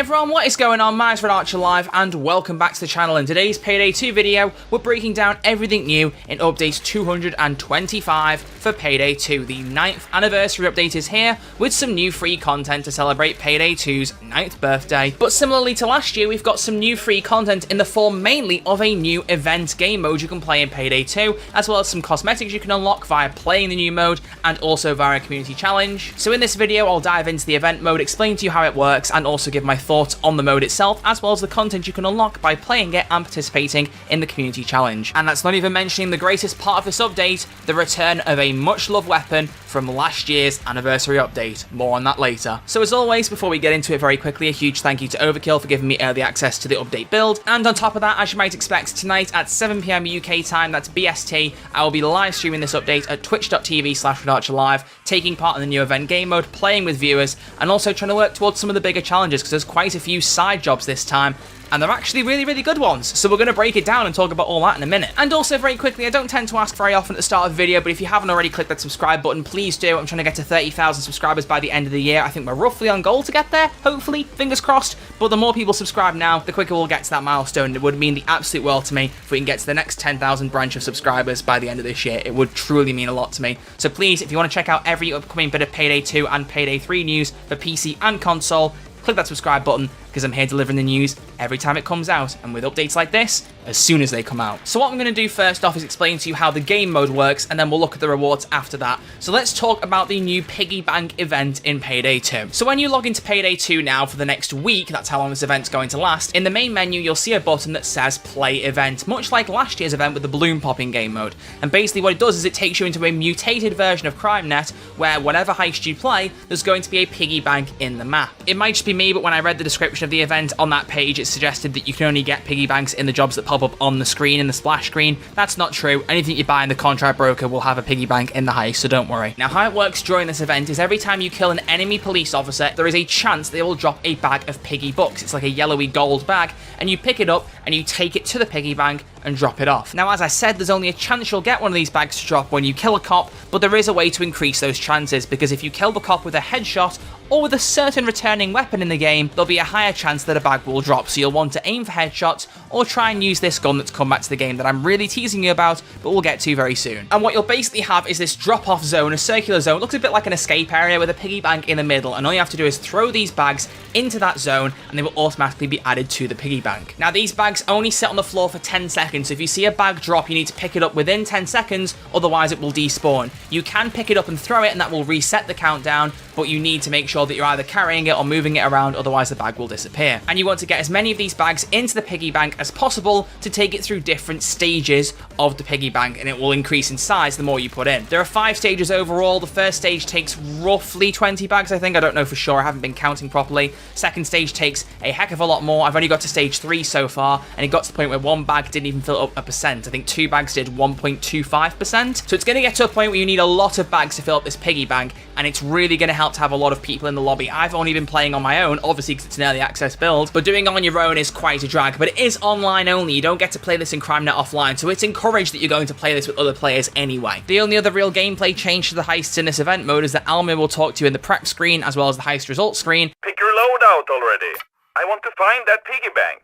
Hey everyone, what is going on? My name's Archer Live and welcome back to the channel. In today's Payday 2 video, we're breaking down everything new in update 225 for Payday 2. The 9th anniversary update is here with some new free content to celebrate Payday 2's 9th birthday. But similarly to last year, we've got some new free content in the form mainly of a new event game mode you can play in Payday 2, as well as some cosmetics you can unlock via playing the new mode and also via a community challenge. So in this video, I'll dive into the event mode, explain to you how it works, and also give my thoughts on the mode itself, as well as the content you can unlock by playing it and participating in the community challenge. And that's not even mentioning the greatest part of this update, the return of a much loved weapon from last year's anniversary update. More on that later. So as always, before we get into it very quickly, a huge thank you to Overkill for giving me early access to the update build. And on top of that, as you might expect, tonight at 7 PM UK time, that's BST, I will be live streaming this update at twitch.tv/RedArcherLive, taking part in the new event game mode, playing with viewers, and also trying to work towards some of the bigger challenges, because there's quite a few side jobs this time, and they're actually really good ones. So we're going to break it down and talk about all that in a minute. And also very quickly, I don't tend to ask very often at the start of the video, but if you haven't already clicked that subscribe button, please do. I'm trying to get to 30,000 subscribers by the end of the year. I think we're roughly on goal to get there, hopefully, fingers crossed. But the more people subscribe now, the quicker we'll get to that milestone. It would mean the absolute world to me if we can get to the next 10,000 branch of subscribers by the end of this year. It would truly mean a lot to me. So please, if you want to check out every upcoming bit of Payday 2 and Payday 3 news for PC and console, click that subscribe button, because I'm here delivering the news every time it comes out, and with updates like this, as soon as they come out. So what I'm going to do first off is explain to you how the game mode works, and then we'll look at the rewards after that. So let's talk about the new Piggy Bank event in Payday 2. So when you log into Payday 2 now for the next week, that's how long this event's going to last, in the main menu you'll see a button that says Play Event, much like last year's event with the balloon popping game mode. And basically what it does is it takes you into a mutated version of CrimeNet, where whatever heist you play, there's going to be a piggy bank in the map. It might just be me, but when I read the description of the event on that page, it suggested that you can only get piggy banks in the jobs that pop up on the screen, in the splash screen. That's not true. Anything you buy in the contract broker will have a piggy bank in the heist, so don't worry. Now, how it works during this event is every time you kill an enemy police officer, there is a chance they will drop a bag of piggy bucks. It's like a yellowy gold bag, and you pick it up and you take it to the piggy bank and drop it off. Now, as I said, there's only a chance you'll get one of these bags to drop when you kill a cop, but there is a way to increase those chances, because if you kill the cop with a headshot or with a certain returning weapon in the game, there'll be a higher chance that a bag will drop. So you'll want to aim for headshots or try and use this gun that's come back to the game that I'm really teasing you about, but we'll get to very soon. And what you'll basically have is this drop-off zone, a circular zone. It looks a bit like an escape area with a piggy bank in the middle, and all you have to do is throw these bags into that zone and they will automatically be added to the piggy bank. Now, these bags only sit on the floor for 10 seconds, so if you see a bag drop, you need to pick it up within 10 seconds, otherwise it will despawn. You can pick it up and throw it, and that will reset the countdown, but you need to make sure that you're either carrying it or moving it around, otherwise the bag will disappear. And you want to get as many of these bags into the piggy bank as possible to take it through different stages of the piggy bank, and it will increase in size the more you put in. There are 5 stages overall. The first stage takes roughly 20 bags, I think. I don't know for sure. I haven't been counting properly. Second stage takes a heck of a lot more. I've only got to stage 3 so far, and it got to the point where one bag didn't even fill up a percent. I think 2 bags did 1.25%. So it's going to get to a point where you need a lot of bags to fill up this piggy bank, and it's really going to help to have a lot of people in the lobby. I've only been playing on my own, obviously because it's an early access build, but doing it on your own is quite a drag. But it is online only. You don't get to play this in CrimeNet offline, so it's encouraged that you're going to play this with other players anyway. The only other real gameplay change to the heists in this event mode is that Almir will talk to you in the prep screen as well as the heist results screen. Pick your loadout already. I want to find that piggy bank.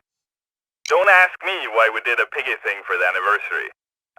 Don't ask me why we did a piggy thing for the anniversary.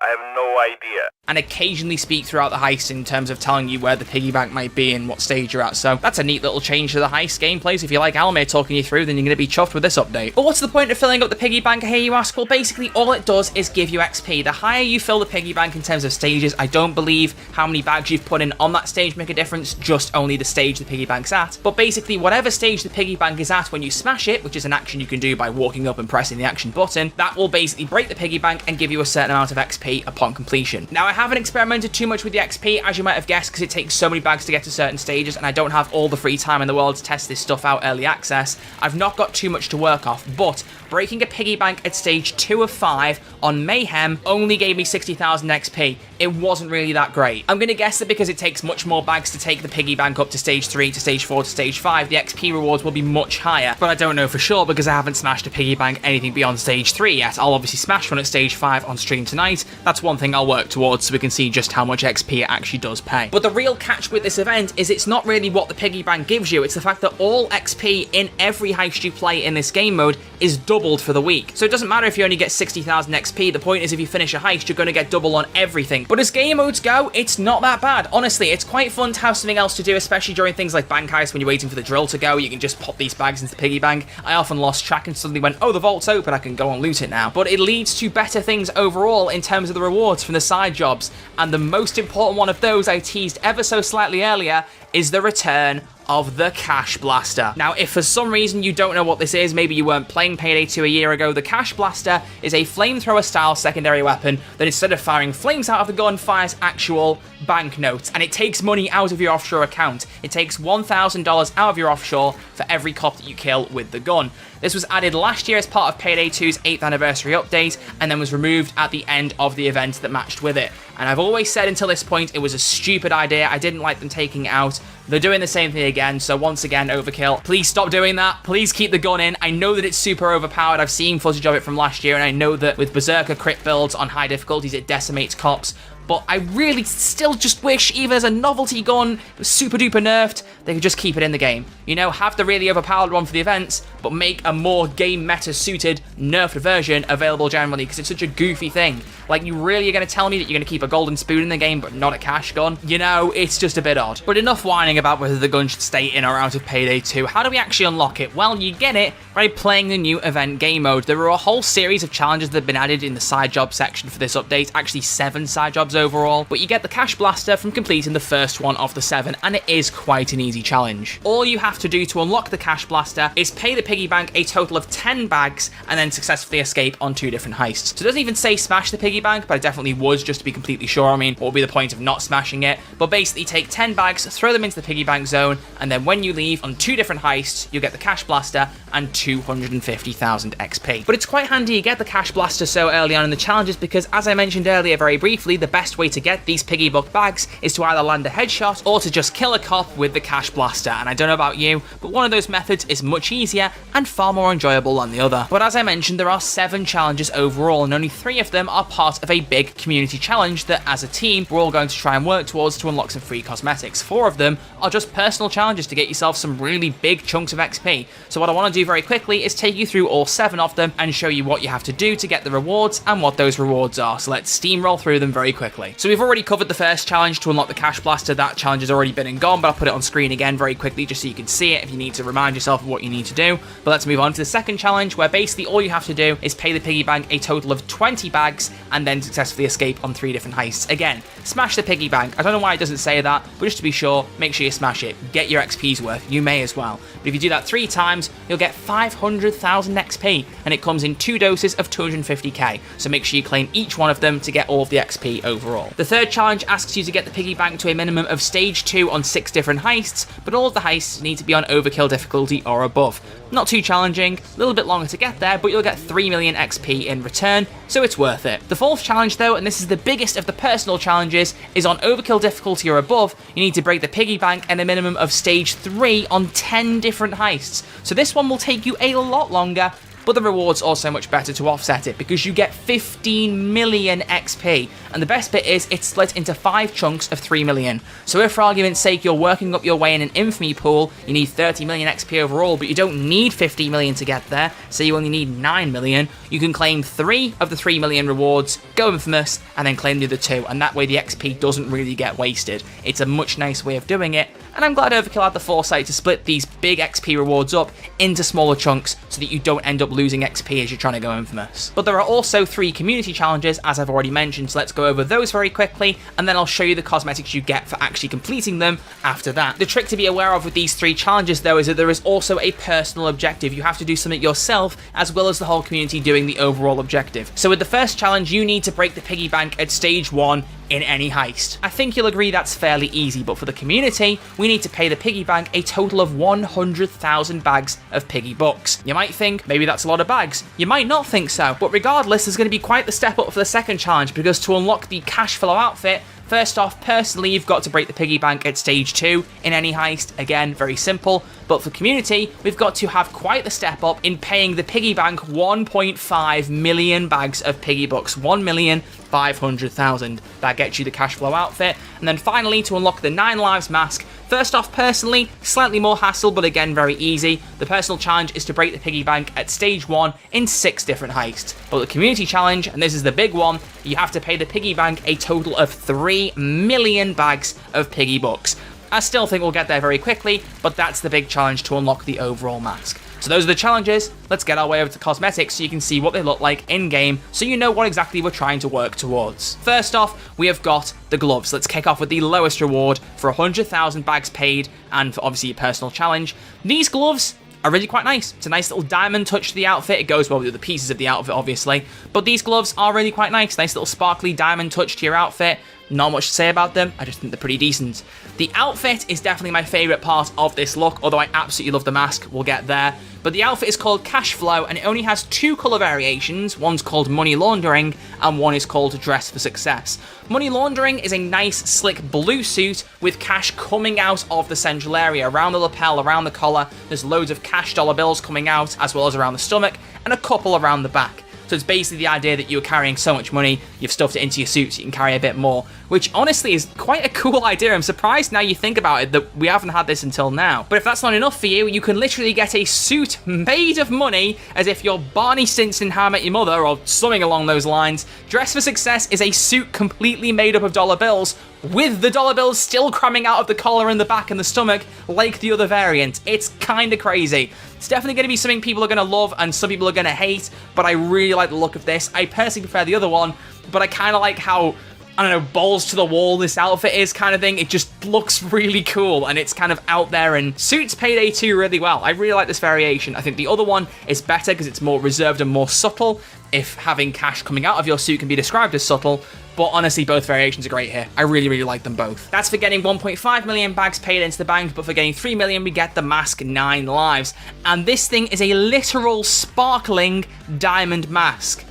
I have no idea. And occasionally speak throughout the heist in terms of telling you where the piggy bank might be and what stage you're at. So that's a neat little change to the heist gameplay. So if you like Almir talking you through, then you're going to be chuffed with this update. But what's the point of filling up the piggy bank, I hear you ask? Well, basically all it does is give you XP. The higher you fill the piggy bank in terms of stages, I don't believe how many bags you've put in on that stage make a difference, just only the stage the piggy bank's at. But basically whatever stage the piggy bank is at when you smash it, which is an action you can do by walking up and pressing the action button, that will basically break the piggy bank and give you a certain amount of XP upon completion. Now, I haven't experimented too much with the XP, as you might have guessed, because it takes so many bags to get to certain stages, and I don't have all the free time in the world to test this stuff out early access. I've not got too much to work off, but breaking a piggy bank at stage 2 of 5 on Mayhem only gave me 60,000 XP. It wasn't really that great. I'm going to guess that because it takes much more bags to take the piggy bank up to stage 3, to stage 4, to stage 5, the XP rewards will be much higher, but I don't know for sure because I haven't smashed a piggy bank anything beyond stage 3 yet. I'll obviously smash one at stage 5 on stream tonight, that's one thing I'll work towards so we can see just how much XP it actually does pay. But the real catch with this event is it's not really what the piggy bank gives you, it's the fact that all XP in every heist you play in this game mode is doubled for the week. So it doesn't matter if you only get 60,000 XP, the point is if you finish a heist, you're going to get double on everything. But as game modes go, it's not that bad. Honestly, it's quite fun to have something else to do, especially during things like bank heists when you're waiting for the drill to go. You can just pop these bags into the piggy bank. I often lost track and suddenly went, oh, the vault's open, I can go and loot it now. But it leads to better things overall in terms of the rewards from the side jobs. And the most important one of those I teased ever so slightly earlier is the return of the Cash Blaster. Now, if for some reason you don't know what this is, maybe you weren't playing Payday 2 a year ago, the Cash Blaster is a flamethrower style secondary weapon that instead of firing flames out of the gun, fires actual banknotes, and it takes money out of your offshore account. It takes $1,000 out of your offshore for every cop that you kill with the gun. This was added last year as part of Payday 2's 8th anniversary update, and then was removed at the end of the event that matched with it. And I've always said until this point it was a stupid idea. I didn't like them taking it out. They're doing the same thing again, so once again, overkill. Please stop doing that. Please keep the gun in. I know that it's super overpowered. I've seen footage of it from last year, and I know that with Berserker crit builds on high difficulties, it decimates cops. But I really still just wish, even as a novelty gun, it was super duper nerfed, they could just keep it in the game. You know, have the really overpowered one for the events, but make a more game meta suited, nerfed version available generally, because it's such a goofy thing. Like, you really are going to tell me that you're going to keep a golden spoon in the game, but not a cash gun? You know, it's just a bit odd. But enough whining about whether the gun should stay in or out of Payday 2. How do we actually unlock it? Well, you get it by playing the new event game mode. There are a whole series of challenges that have been added in the side job section for this update, actually 7 side jobs overall, but you get the Cash Blaster from completing the first one of the 7, and it is quite an easy challenge. All you have to do to unlock the Cash Blaster is pay the piggy bank a total of 10 bags and then successfully escape on 2 different heists. So it doesn't even say smash the piggy bank, but I definitely would, just to be completely sure. I mean, what would be the point of not smashing it? But basically take 10 bags, throw them into the piggy bank zone, and then when you leave on 2 different heists, you get the Cash Blaster and 250,000 XP. But it's quite handy you get the Cash Blaster so early on in the challenges because, as I mentioned earlier very briefly, the best way to get these piggy buck bags is to either land a headshot or to just kill a cop with the Cash Blaster. And I don't know about you, but one of those methods is much easier and far more enjoyable than the other. But as I mentioned, there are 7 challenges overall, and only 3 of them are part of a big community challenge that, as a team, we're all going to try and work towards to unlock some free cosmetics. 4 of them are just personal challenges to get yourself some really big chunks of XP. So what I want to do very quickly is take you through all 7 of them and show you what you have to do to get the rewards and what those rewards are. So let's steamroll through them very quickly. So we've already covered the first challenge to unlock the Cash Blaster. That challenge has already been and gone, but I'll put it on screen again very quickly just so you can see it if you need to remind yourself of what you need to do. But let's move on to the second challenge, where basically all you have to do is pay the piggy bank a total of 20 bags and then successfully escape on 3 different heists. Again, smash the piggy bank. I don't know why it doesn't say that, but just to be sure, make sure you smash it. Get your XP's worth. You may as well. But if you do that 3 times, you'll get 500,000 XP, and it comes in 2 doses of 250k. So make sure you claim each one of them to get all of the XP overall. The third challenge asks you to get the piggy bank to a minimum of stage 2 on 6 different heists, but all of the heists need to be on overkill difficulty or above. Not too challenging, a little bit longer to get there, but you'll get 3 million XP in return, so it's worth it. The fourth challenge though, and this is the biggest of the personal challenges, is on overkill difficulty or above. You need to break the piggy bank at a minimum of stage 3 on 10 different heists. So this one will take you a lot longer, but the reward's also much better to offset it because you get 15 million XP. And the best bit is it's split into 5 chunks of 3 million. So if for argument's sake you're working up your way in an infamy pool, you need 30 million XP overall, but you don't need 50 million to get there, so you only need 9 million, you can claim 3 of the 3 million rewards, go infamous, and then claim the other 2, and that way the XP doesn't really get wasted. It's a much nicer way of doing it, and I'm glad Overkill had the foresight to split these big XP rewards up into smaller chunks so that you don't end up losing XP as you're trying to go infamous. But there are also 3 community challenges, as I've already mentioned, so let's go over those very quickly, and then I'll show you the cosmetics you get for actually completing them after that. The trick to be aware of with these 3 challenges though is that there is also a personal objective. You have to do something yourself as well as the whole community doing the overall objective. So with the first challenge, you need to break the piggy bank at stage 1 in any heist. I think you'll agree that's fairly easy, but for the community, we need to pay the piggy bank a total of 100,000 bags of piggy bucks. You might think, maybe that's a lot of bags. You might not think so, but regardless, there's going to be quite the step up for the second challenge, because to unlock the cash flow outfit, First off, personally, you've got to break the piggy bank at stage 2 in any heist. Again, very simple. But for community, we've got to have quite the step up in paying the piggy bank 1.5 million bags of piggy bucks. 1,500,000. That gets you the cash flow outfit. And then finally, to unlock the 9 lives mask, first off, personally, slightly more hassle, but again, very easy. The personal challenge is to break the piggy bank at stage 1 in 6 different heists. But the community challenge, and this is the big one, you have to pay the piggy bank a total of 3 million bags of piggy bucks. I still think we'll get there very quickly, but that's the big challenge to unlock the overall mask. So those are the challenges. Let's get our way over to cosmetics so you can see what they look like in-game, so you know what exactly we're trying to work towards. First off, we have got the gloves. Let's kick off with the lowest reward for 100,000 bags paid, and for obviously a personal challenge. These gloves are really quite nice. It's a nice little diamond touch to the outfit. It goes well with the pieces of the outfit, obviously. But these gloves are really quite nice. Nice little sparkly diamond touch to your outfit. Not much to say about them. I just think they're pretty decent. The outfit is definitely my favourite part of this look, although I absolutely love the mask. We'll get there. But the outfit is called Cash Flow, and it only has 2 colour variations. One's called Money Laundering, and one is called Dress for Success. Money Laundering is a nice, slick blue suit with cash coming out of the central area, around the lapel, around the collar. There's loads of cash dollar bills coming out, as well as around the stomach, and a couple around the back. So it's basically the idea that you're carrying so much money, you've stuffed it into your suit so you can carry a bit more, which honestly is quite a cool idea. I'm surprised now you think about it that we haven't had this until now. But if that's not enough for you, you can literally get a suit made of money as if you're Barney Stinson in How I Met Your Mother or something along those lines. Dress for Success is a suit completely made up of dollar bills, with the dollar bills still cramming out of the collar and the back and the stomach like the other variant. It's kind of crazy. It's definitely going to be something people are going to love and some people are going to hate, but I really like the look of this. I personally prefer the other one, but I kind of like how, I don't know, balls to the wall this outfit is kind of thing. It just looks really cool and it's kind of out there and suits Payday 2 really well. I really like this variation. I think the other one is better because it's more reserved and more subtle, if having cash coming out of your suit can be described as subtle. But honestly, both variations are great here. I really, really like them both. That's for getting 1.5 million bags paid into the bank, but for getting 3 million, we get the mask 9 lives. And this thing is a literal sparkling diamond mask.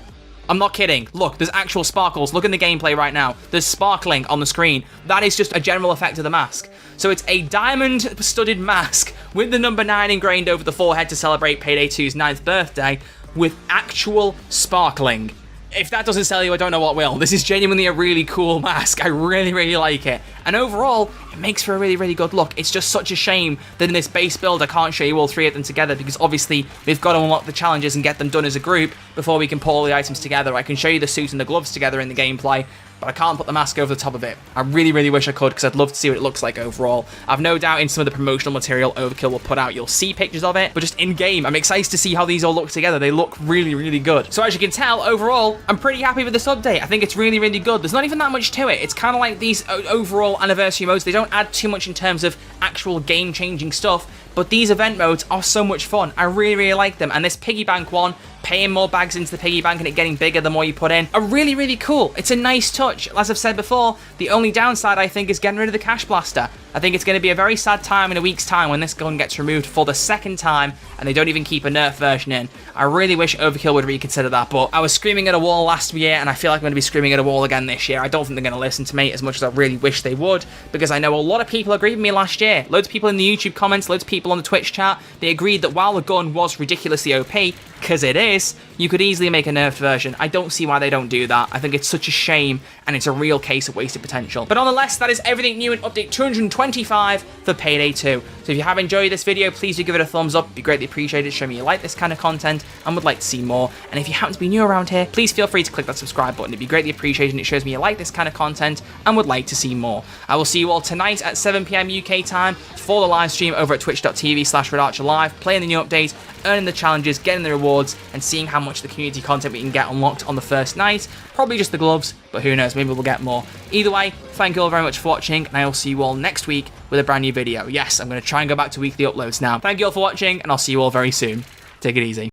I'm not kidding. Look, there's actual sparkles. Look in the gameplay right now. There's sparkling on the screen. That is just a general effect of the mask. So it's a diamond-studded mask with the number 9 ingrained over the forehead to celebrate Payday 2's 9th birthday with actual sparkling. If that doesn't sell you, I don't know what will. This is genuinely a really cool mask. I really, really like it. And overall, it makes for a really, really good look. It's just such a shame that in this base build, I can't show you all 3 of them together because obviously we've got to unlock the challenges and get them done as a group before we can put all the items together. I can show you the suit and the gloves together in the gameplay, but I can't put the mask over the top of it. I really, really wish I could because I'd love to see what it looks like overall. I've no doubt in some of the promotional material Overkill will put out, you'll see pictures of it, but just in-game, I'm excited to see how these all look together. They look really, really good. So as you can tell, overall, I'm pretty happy with this update. I think it's really, really good. There's not even that much to it. It's kind of like these overall anniversary modes. They don't add too much in terms of actual game-changing stuff, but these event modes are so much fun. I really, really like them. And this piggy bank one, paying more bags into the piggy bank and it getting bigger the more you put in, are really, really cool. It's a nice touch. As I've said before, the only downside, I think, is getting rid of the cash blaster. I think it's going to be a very sad time in a week's time when this gun gets removed for the 2nd time and they don't even keep a nerf version in. I really wish Overkill would reconsider that, but I was screaming at a wall last year and I feel like I'm going to be screaming at a wall again this year. I don't think they're going to listen to me as much as I really wish they would, because I know a lot of people agreed with me last year. Loads of people in the YouTube comments, loads of people on the Twitch chat, they agreed that while the gun was ridiculously OP, because it is, you could easily make a nerfed version. I don't see why they don't do that. I think it's such a shame and it's a real case of wasted potential. But nonetheless, that is everything new in update 225 for Payday 2. So if you have enjoyed this video, please do give it a thumbs up. It'd be greatly appreciated. Show me you like this kind of content and would like to see more. And if you happen to be new around here, please feel free to click that subscribe button. It'd be greatly appreciated and it shows me you like this kind of content and would like to see more. I will see you all tonight at 7 PM UK time for the live stream over at twitch.tv/RedArcherLive, playing the new update, earning the challenges, getting the rewards, and seeing how much the community content we can get unlocked on the first night. Probably just the gloves, but who knows, maybe we'll get more. Either way, thank you all very much for watching, and I will see you all next week with a brand new video. Yes, I'm going to try and go back to weekly uploads now. Thank you all for watching, and I'll see you all very soon. Take it easy.